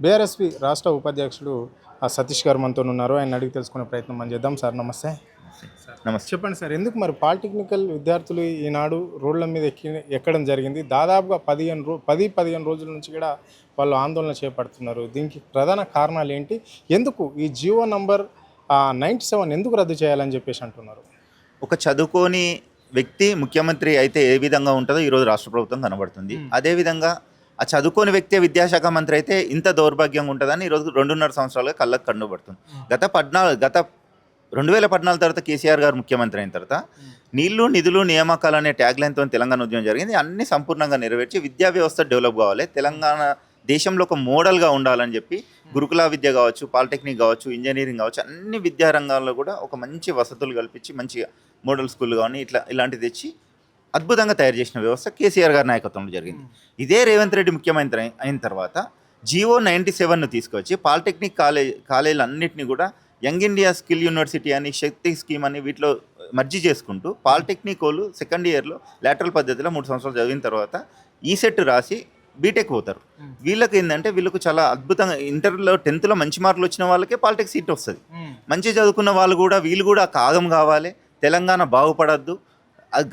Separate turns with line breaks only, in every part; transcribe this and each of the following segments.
BRSP రాష్ట్ర ఉపాధ్యక్షుడు సతీష్ గారు మనతో ఉన్నారు. ఆయన అడిగి తెలుసుకునే ప్రయత్నం మనం చేద్దాం. సార్ నమస్తే.
నమస్తే.
చెప్పండి సార్, ఎందుకు మరి పాలిటెక్నికల్ విద్యార్థులు ఈనాడు రోడ్ల మీద ఎక్కడం జరిగింది? దాదాపుగా 15 రోజుల నుంచి కూడా వాళ్ళు ఆందోళన చేపడుతున్నారు. దీనికి ప్రధాన కారణాలు ఏంటి? ఎందుకు ఈ జియో నంబర్ 97 ఎందుకు రద్దు చేయాలని చెప్పేసి అంటున్నారు?
ఒక చదువుకోని వ్యక్తి ముఖ్యమంత్రి అయితే ఏ విధంగా ఉంటుందో ఈరోజు రాష్ట్ర ప్రభుత్వం కనబడుతుంది. అదేవిధంగా ఆ చదువుకోని వ్యక్తి విద్యాశాఖ మంత్రి అయితే ఇంత దౌర్భాగ్యంగా ఉంటుందని ఈరోజు 2.5 సంవత్సరాలుగా కళ్ళకు కనబడుతుంది. గత 2014 తర్వాత కేసీఆర్ గారు ముఖ్యమంత్రి అయిన తర్వాత నీళ్లు నిధులు నియామకాలు అనే ట్యాగ్లైన్తో తెలంగాణ ఉద్యమం జరిగింది. అన్ని సంపూర్ణంగా నెరవేర్చి విద్యా వ్యవస్థ డెవలప్ కావాలి, తెలంగాణ దేశంలో ఒక మోడల్గా ఉండాలని చెప్పి గురుకుల విద్య కావచ్చు, పాలిటెక్నిక్ కావచ్చు, ఇంజనీరింగ్ కావచ్చు, అన్ని విద్యా రంగాల్లో కూడా ఒక మంచి వసతులు కల్పించి మంచిగా మోడల్ స్కూల్ కానీ ఇలాంటివి తెచ్చి అద్భుతంగా తయారు చేసిన వ్యవస్థ కేసీఆర్ గారి నాయకత్వంలో జరిగింది. ఇదే రేవంత్ రెడ్డి ముఖ్యమంత్రి అయిన తర్వాత జియో 97ను తీసుకొచ్చి పాలిటెక్నిక్ కాలేజీలు అన్నింటినీ కూడా యంగ్ ఇండియా స్కిల్ యూనివర్సిటీ అని, శక్తి స్కీమ్ అని వీటిలో మర్జీ చేసుకుంటూ పాలిటెక్నిక్ వాళ్ళు సెకండ్ ఇయర్లో లాటరల్ పద్ధతిలో 3 సంవత్సరాలు చదివిన తర్వాత ఈసెట్ రాసి బీటెక్ పోతారు. వీళ్ళకి ఏంటంటే వీళ్ళకు చాలా అద్భుతంగా ఇంటర్లో 10th మంచి మార్కులు వచ్చిన వాళ్ళకే పాలిటెక్ సీట్ వస్తుంది. మంచి చదువుకున్న వాళ్ళు కూడా వీళ్ళు కూడా కాగం కావాలి, తెలంగాణ బాగుపడద్దు,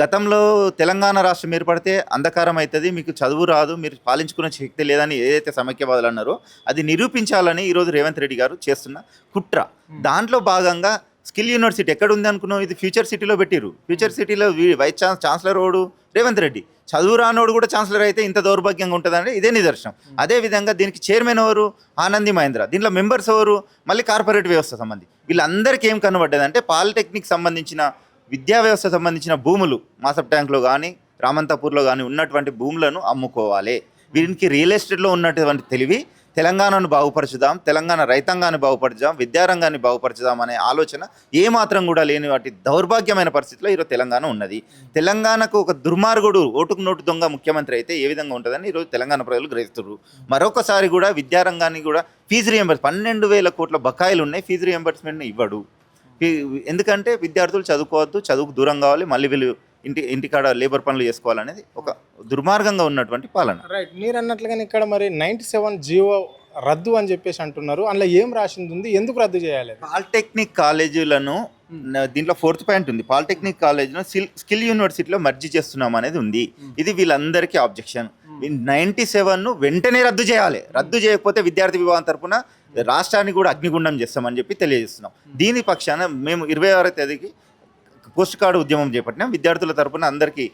గతంలో తెలంగాణ రాష్ట్రం ఏర్పడితే అంధకారం అవుతుంది, మీకు చదువు రాదు, మీరు పాలించుకునే శక్తి లేదని ఏదైతే సమైక్యవాదులు అన్నారో అది నిరూపించాలని ఈరోజు రేవంత్ రెడ్డి గారు చేస్తున్న కుట్ర. దాంట్లో భాగంగా స్కిల్ యూనివర్సిటీ ఎక్కడ ఉంది అనుకున్నాం, ఇది ఫ్యూచర్ సిటీలో పెట్టిరు. ఫ్యూచర్ సిటీలో వైస్ ఛాన్సలర్ ఓడు రేవంత్ రెడ్డి, చదువు రానోడు కూడా ఛాన్సలర్ అయితే ఇంత దౌర్భాగ్యంగా ఉంటుందంటే ఇదే నిదర్శనం. అదేవిధంగా దీనికి చైర్మన్ ఎవరు? ఆనంది మహేంద్ర. దీంట్లో మెంబర్స్ ఎవరు? మళ్ళీ కార్పొరేట్ వ్యవస్థ సంబంధించి వీళ్ళందరికీ ఏం కనబడ్డదంటే పాలిటెక్నిక్ సంబంధించిన విద్యా వ్యవస్థ సంబంధించిన భూములు మాసప్ ట్యాంక్లో కానీ రామంతపూర్లో కానీ ఉన్నటువంటి భూములను అమ్ముకోవాలి. వీరికి రియల్ ఎస్టేట్లో ఉన్నటువంటి తెలివి తెలంగాణను బాగుపరచుదాం, తెలంగాణ రైతాంగాన్ని బాగుపరచుదాం, విద్యారంగాన్ని బాగుపరచుదాం అనే ఆలోచన ఏమాత్రం కూడా లేని వాటి దౌర్భాగ్యమైన పరిస్థితిలో ఈరోజు తెలంగాణ ఉన్నది. తెలంగాణకు ఒక దుర్మార్గుడు ఓటుకు నోటు దొంగ ముఖ్యమంత్రి అయితే ఏ విధంగా ఉంటుందని ఈరోజు తెలంగాణ ప్రజలు గ్రహిస్తున్నారు. మరొకసారి కూడా విద్యారంగాన్ని కూడా ఫీజు రియంబర్స్ 12,000 కోట్ల బకాయిలు ఉన్నాయి, ఫీజు రియంబర్స్మెంట్ని ఇవ్వడు. ఎందుకంటే విద్యార్థులు చదువుకోవద్దు, చదువుకు దూరం కావాలి, మళ్ళీ వీళ్ళు ఇంటికాడ లేబర్ పనులు చేసుకోవాలనేది ఒక దుర్మార్గంగా ఉన్నటువంటి పాలన.
రైట్, మీరు అన్నట్లుగానే ఇక్కడ మరి 97 జియో రద్దు అని చెప్పేసి అంటున్నారు. అందులో ఏం రాసింది ఉంది, ఎందుకు రద్దు చేయాలి?
పాలిటెక్నిక్ కాలేజీలను దీంట్లో 4th పాయింట్ ఉంది, పాలిటెక్నిక్ కాలేజీను స్కిల్ యూనివర్సిటీలో మర్జీ చేస్తున్నాం అనేది ఉంది. ఇది వీళ్ళందరికీ ఆబ్జెక్షన్. 97ను వెంటనే రద్దు చేయాలి. రద్దు చేయకపోతే విద్యార్థి విభాగం తరఫున రాష్ట్రాన్ని కూడా అగ్నిగుండం చేస్తామని చెప్పి తెలియజేస్తున్నాం. దీని పక్షాన మేము 26వ తేదీకి పోస్ట్ కార్డు ఉద్యమం చేపట్టినాం. విద్యార్థుల తరఫున అందరికీ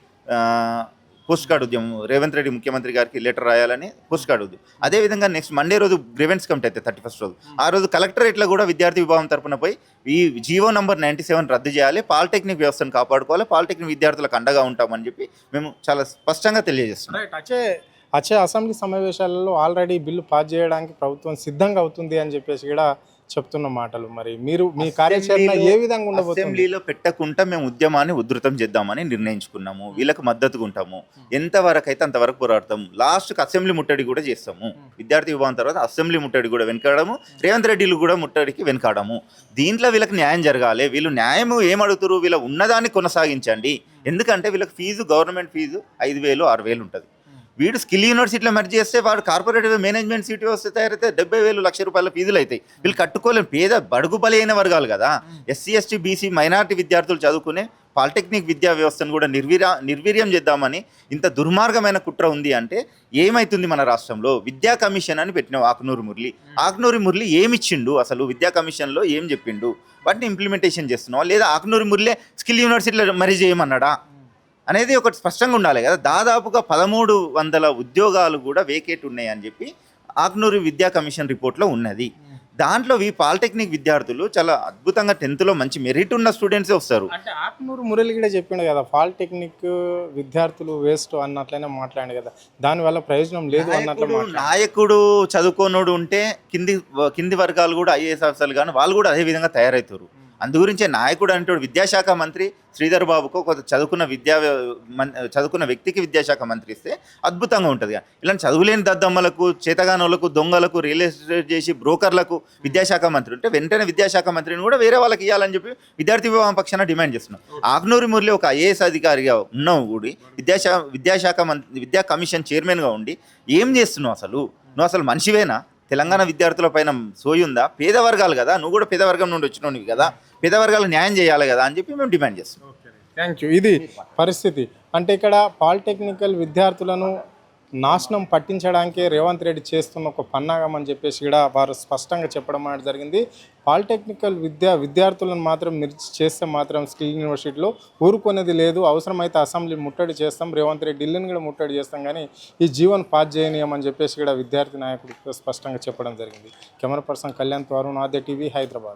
పోస్ట్ కార్డు ఉద్యమం, రేవంత్ రెడ్డి ముఖ్యమంత్రి గారికి లెటర్ రాయాలని పోస్ట్ కార్డు ఉద్యమం. అదేవిధంగా నెక్స్ట్ మండే రోజు గ్రీవెన్స్ కమిటీ అయితే 31st రోజు, ఆ రోజు కలెక్టరేట్లో కూడా విద్యార్థి విభాగం తరఫున పోయి ఈ జియో నంబర్ 97 రద్దు చేయాలి, పాలిటెక్నిక్ వ్యవస్థను కాపాడుకోవాలి, పాలిటెక్నిక్ విద్యార్థులకు అండగా ఉంటామని చెప్పి మేము చాలా స్పష్టంగా తెలియజేస్తున్నాం.
వచ్చే అసెంబ్లీ సమావేశాలలో ఆల్రెడీ బిల్లు పాస్ చేయడానికి ప్రభుత్వం సిద్ధంగా అవుతుంది అని చెప్పేసి కూడా చెప్తున్న మాటలు. మరి మీరు మీ కార్యాచరణ ఏ విధంగా ఉండబోతుంది?
అసెంబ్లీలో పెట్టకుండా మేము ఉద్యమాన్ని ఉధృతం చేద్దామని నిర్ణయించుకున్నాము. వీళ్ళకి మద్దతుగా ఉంటాము, ఎంతవరకు అయితే అంతవరకు పోరాడతాము. లాస్ట్కి అసెంబ్లీ ముట్టడి కూడా చేస్తాము. విద్యార్థి విభాగం తర్వాత అసెంబ్లీ ముట్టడి కూడా వెనకాడము, రేవంత్ రెడ్డిలు కూడా ముట్టడికి వెనకాడము. దీంట్లో వీళ్ళకి న్యాయం జరగాలి. వీళ్ళు న్యాయం ఏమడుగుతారు? వీళ్ళ ఉన్నదాన్ని కొనసాగించండి. ఎందుకంటే వీళ్ళకి ఫీజు, గవర్నమెంట్ ఫీజు 5,000 6,000 ఉంటుంది. వీడు స్కిల్ యూనివర్సిటీలో మర్జీ చేస్తే వాడు కార్పొరేట్ మేనేజ్మెంట్ సీట్ వస్తే తయారైతే 70,000 లక్ష రూపాయల ఫీజులు అవుతాయి. వీళ్ళు కట్టుకోలేని పేద బడుగు బలైన వర్గాలు కదా. ఎస్సీ ఎస్టీ బీసీ మైనారిటీ విద్యార్థులు చదువుకునే పాలిటెక్నిక్ విద్యా వ్యవస్థను కూడా నిర్వీర్యం చేద్దామని ఇంత దుర్మార్గమైన కుట్ర ఉంది అంటే ఏమవుతుంది? మన రాష్ట్రంలో విద్యా కమిషన్ అని పెట్టినావు ఆకునూరి మురళి ఏమిచ్చిండు? అసలు విద్యా కమిషన్లో ఏం చెప్పిండు? వాటిని ఇంప్లిమెంటేషన్ చేస్తున్నావా లేదా? ఆకునూరి మురళి స్కిల్ యూనివర్సిటీలో మరీ చేయమన్నాడా అనేది ఒకటి స్పష్టంగా ఉండాలి కదా. దాదాపుగా 1,300 ఉద్యోగాలు కూడా వేకేట్ ఉన్నాయని చెప్పి ఆకునూరి విద్యా కమిషన్ రిపోర్ట్లో ఉన్నది. దాంట్లో ఈ పాలిటెక్నిక్ విద్యార్థులు చాలా అద్భుతంగా 10th మంచి మెరిట్ ఉన్న స్టూడెంట్సే వస్తారు.
అంటే ఆకునూరు మురళి కూడా చెప్పిండు కదా, పాలిటెక్నిక్ విద్యార్థులు వేస్ట్ అన్నట్లయినా మాట్లాడాడు కదా, దానివల్ల ప్రయోజనం లేదు అన్నట్లు.
నాయకుడు చదువుకోనోడు ఉంటే కింది వర్గాలు కూడా ఐఏఎస్ ఆఫీసర్లు కానీ వాళ్ళు కూడా అదే విధంగా తయారవుతారు. అందుగురించే నాయకుడు అంటే విద్యాశాఖ మంత్రి శ్రీధర్ బాబుకు ఒక చదువుకున్న వ్యక్తికి విద్యాశాఖ మంత్రి ఇస్తే అద్భుతంగా ఉంటుంది. ఇలాంటి చదువులేని దద్దమ్మలకు, చేతగానోళ్లకు, దొంగలకు, రియల్ ఎస్టేట్ చేసి బ్రోకర్లకు విద్యాశాఖ మంత్రి ఉంటే వెంటనే విద్యాశాఖ మంత్రిని కూడా వేరే వాళ్ళకి ఇవ్వాలని చెప్పి విద్యార్థి విభాగం పక్షాన డిమాండ్ చేస్తున్నాం. ఆకునూరి మురళి ఒక ఐఏఎస్ అధికారిగా ఉన్నావు కూడా విద్యా కమిషన్ చైర్మన్గా ఉండి ఏం చేస్తున్నావు? అసలు నువ్వు అసలు మనిషివేనా? తెలంగాణ విద్యార్థుల పైన సోయి ఉందా? పేద వర్గాలు కదా, నువ్వు కూడా పేద వర్గం నుండి వచ్చినవి కదా, పేద వర్గాలకు న్యాయం చేయాలి కదా అని చెప్పి మేము డిమాండ్ చేస్తాం.
Thank you. ఇది పరిస్థితి. అంటే ఇక్కడ పాలిటెక్నికల్ విద్యార్థులను నాశనం పట్టించడానికే రేవంత్ రెడ్డి చేస్తున్న ఒక పన్నాగం అని చెప్పేసి కూడా వారు స్పష్టంగా చెప్పడం అనేది జరిగింది. పాలిటెక్నికల్ విద్యార్థులను మాత్రం చేస్తే మాత్రం స్కిల్ యూనివర్సిటీలో ఊరుకునేది లేదు. అవసరమైతే అసెంబ్లీ ముట్టడి చేస్తాం, రేవంత్ రెడ్డి ఢిల్లీని కూడా ముట్టడి చేస్తాం, కానీ ఈ జీవన్ పాస్ చేయనీయమని చెప్పేసి కూడా విద్యార్థి నాయకుడు స్పష్టంగా చెప్పడం జరిగింది. కెమెరా పర్సన్ కళ్యాణ్ తో అరుణ్, ఆద్య టీవీ, హైదరాబాద్.